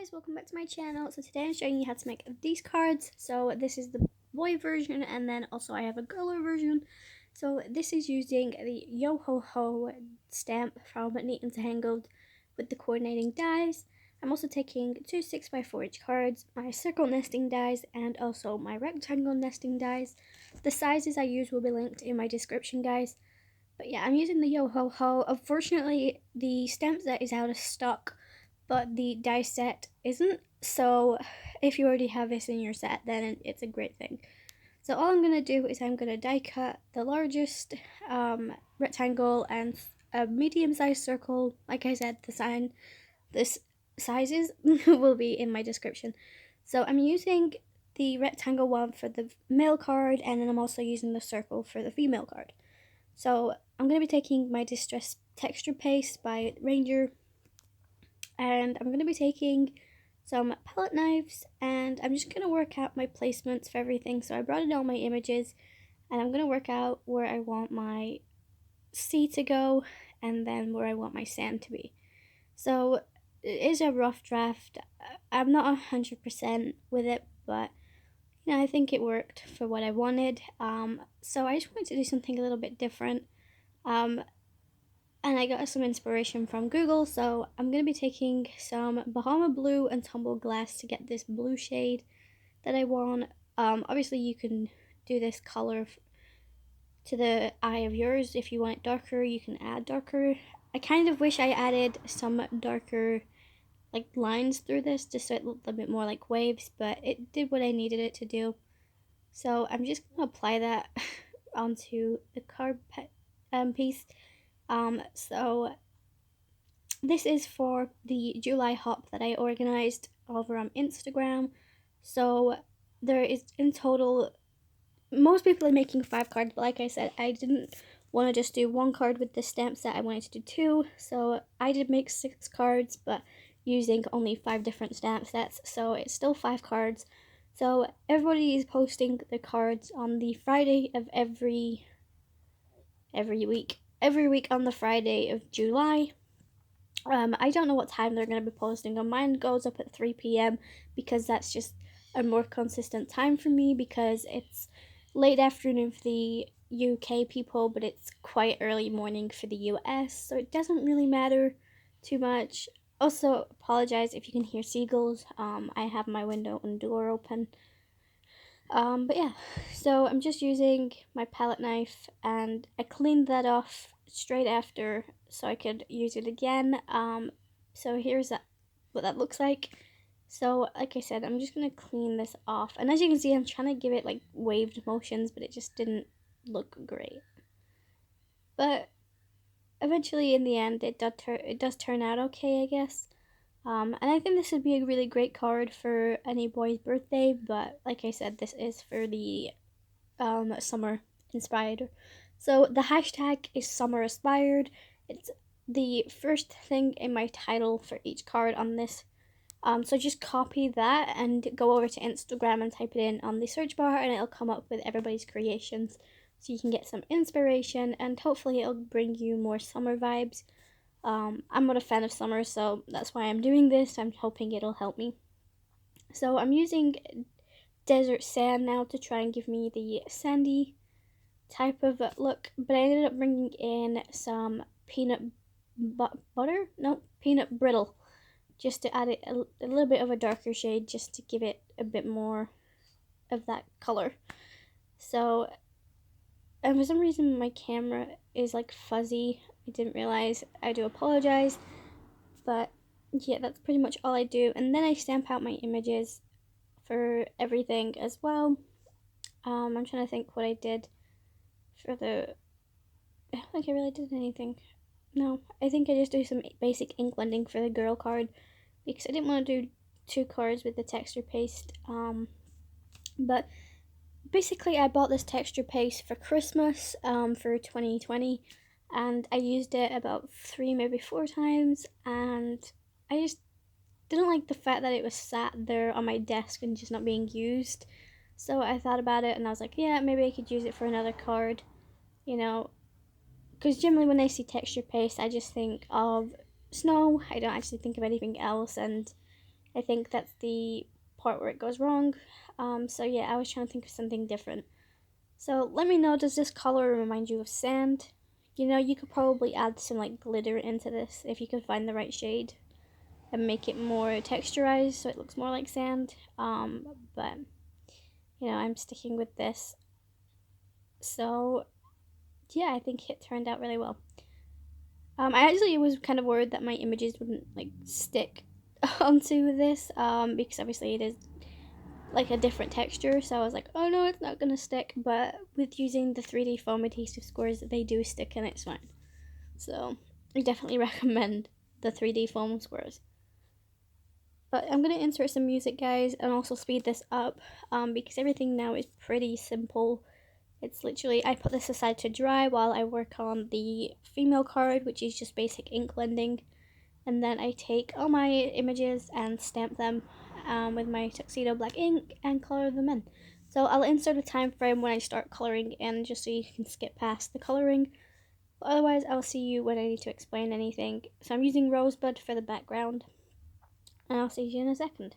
guys, welcome back to my channel. So today I'm showing you how to make these cards. So this is the boy version, and then also I have a girl version. So this is using the Yo Ho Ho stamp from Neat and Tangled with the coordinating dies. I'm also taking two 6x4 inch cards, my circle nesting dies, and also my rectangle nesting dies. The sizes I use will be linked in my description, guys. But yeah, I'm using the Yo Ho Ho. Unfortunately, the stamp set is out of stock, but the die set isn't. So if you already have this in your set, then it's a great thing. So all I'm going to do is I'm going to die cut the largest rectangle and a medium-sized circle. Like I said, this sizes will be in my description. So I'm using the rectangle one for the male card, and then I'm also using the circle for the female card. So I'm going to be taking my Distress Texture Paste by Ranger, and I'm going to be taking some palette knives, and I'm just going to work out my placements for everything. So I brought in all my images, and I'm going to work out where I want my sea to go, and then where I want my sand to be. So it is a rough draft. I'm not 100% with it, but you know, I think it worked for what I wanted. So I just wanted to do something a little bit different. And I got some inspiration from Google, so I'm going to be taking some Bahama blue and tumbled glass to get this blue shade that I want. Obviously you can do this color to the eye of yours. If you want it darker, you can add darker. I kind of wish I added some darker like lines through this just so it looked a bit more like waves, but it did what I needed it to do. So I'm just going to apply that onto the card piece. So this is for the July hop that I organized over on Instagram. So there is in total, most people are making 5 cards, but like I said, I didn't want to just do 1 card with the stamp set. I wanted to do 2, so I did make 6 cards, but using only 5 different stamp sets, so it's still 5 cards. So everybody is posting the cards on the Friday of every week. Every week on the Friday of July. I don't know what time they're going to be posting on. Mine goes up at 3 p.m. because that's just a more consistent time for me, because it's late afternoon for the UK people, but it's quite early morning for the US, so it doesn't really matter too much. Also, apologize if you can hear seagulls. I have my window and door open. But yeah, so I'm just using my palette knife, and I cleaned that off straight after so I could use it again. So here's what that looks like. So like I said, I'm just going to clean this off, and as you can see, I'm trying to give it like waved motions, but it just didn't look great. But eventually in the end it does turn out okay, I guess. And I think this would be a really great card for any boy's birthday, but like I said, this is for the summer inspired. So the hashtag is Summeraspired. It's the first thing in my title for each card on this. So just copy that and go over to Instagram and type it in on the search bar, and it'll come up with everybody's creations, so you can get some inspiration, and hopefully it'll bring you more summer vibes. I'm not a fan of summer, so that's why I'm doing this. I'm hoping it'll help me. So I'm using desert sand now to try and give me the sandy type of look, but I ended up bringing in some peanut brittle, just to add it a little bit of a darker shade, just to give it a bit more of that color. So, and for some reason my camera is like fuzzy. I didn't realize. I do apologize. But yeah, that's pretty much all I do. And then I stamp out my images for everything as well. I'm trying to think what I did for the... I don't think I really did anything. No, I think I just do some basic ink blending for the girl card, because I didn't want to do 2 cards with the texture paste. But basically I bought this texture paste for Christmas for 2020, and I used it about 3, maybe 4 times, and I just didn't like the fact that it was sat there on my desk and just not being used. So I thought about it, and I was like, yeah, maybe I could use it for another card, you know, because generally when I see texture paste, I just think of snow. I don't actually think of anything else, and I think that's the part where it goes wrong. So yeah, I was trying to think of something different. So let me know, does this color remind you of sand? You know, you could probably add some like glitter into this if you could find the right shade and make it more texturized so it looks more like sand. But you know, I'm sticking with this. So yeah, I think it turned out really well. I actually was kind of worried that my images wouldn't like stick onto this because obviously it is like a different texture, so I was like, oh no, it's not gonna stick. But with using the 3D foam adhesive squares, they do stick and it's fine. So I definitely recommend the 3D foam squares. But I'm gonna insert some music, guys, and also speed this up because everything now is pretty simple. It's literally, I put this aside to dry while I work on the female card, which is just basic ink blending. And then I take all my images and stamp them with my tuxedo black ink and color them in. So I'll insert a time frame when I start coloring in just so you can skip past the coloring. But otherwise, I'll see you when I need to explain anything. So I'm using Rosebud for the background. And I'll see you in a second.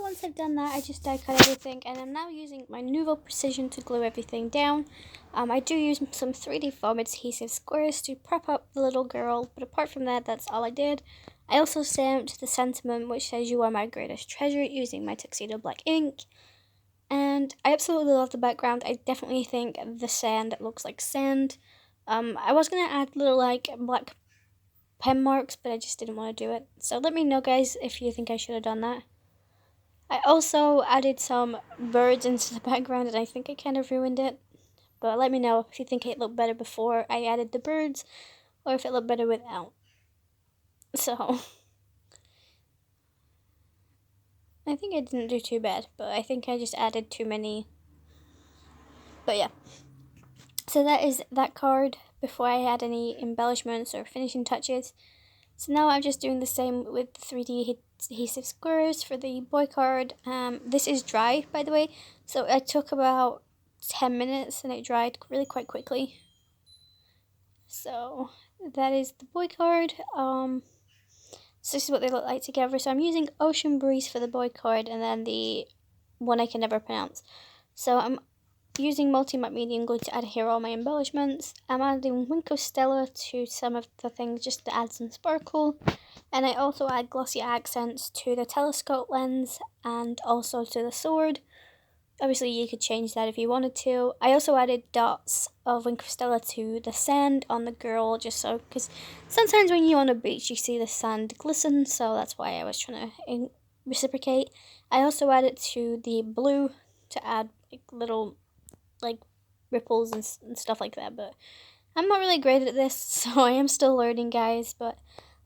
Once I've done that, I just die cut everything, and I'm now using my NUVO Precision to glue everything down. I do use some 3D foam adhesive squares to prop up the little girl, but apart from that, that's all I did. I also stamped the sentiment which says "You are my greatest treasure" using my tuxedo black ink. And I absolutely love the background. I definitely think the sand looks like sand. I was gonna add little like black pen marks, but I just didn't want to do it. So let me know, guys, if you think I should have done that. I also added some birds into the background, and I think I kind of ruined it. But let me know if you think it looked better before I added the birds, or if it looked better without. So I think I didn't do too bad, but I think I just added too many. But yeah. So that is that card before I add any embellishments or finishing touches. So now I'm just doing the same with 3D adhesive squares for the boy card. This is dry, by the way, so it took about 10 minutes and it dried really quite quickly. So that is the boy card. So this is what they look like together. So I'm using Ocean Breeze for the boy card, and then the one I can never pronounce. So I'm using multi-matte medium glue to add here all my embellishments. I'm adding STELLA to some of the things just to add some sparkle. And I also add glossy accents to the telescope lens and also to the sword. Obviously you could change that if you wanted to. I also added dots of STELLA to the sand on the girl, just so, because sometimes when you're on a beach you see the sand glisten, so that's why I was trying to reciprocate. I also added to the blue to add like little like ripples and stuff like that, but I'm not really great at this, so I am still learning, guys. But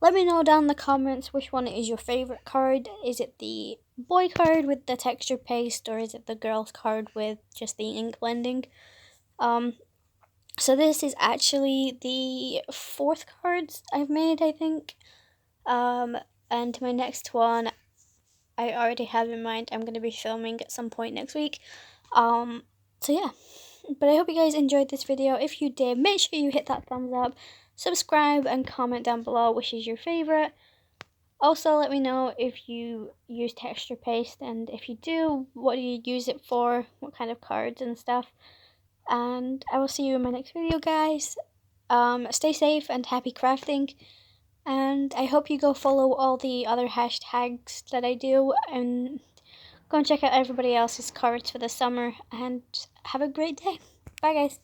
let me know down in the comments which one is your favorite card. Is it the boy card with the texture paste, or is it the girl's card with just the ink blending? So this is actually the 4th card I've made, I think. And my next one I already have in mind. I'm going to be filming at some point next week. So yeah, but I hope you guys enjoyed this video. If you did, make sure you hit that thumbs up, subscribe, and comment down below which is your favorite. Also, let me know if you use texture paste, and if you do, what do you use it for, what kind of cards and stuff. And I will see you in my next video, guys. Stay safe and happy crafting. And I hope you go follow all the other hashtags that I do, and go and check out everybody else's cards for the summer, and have a great day. Bye, guys.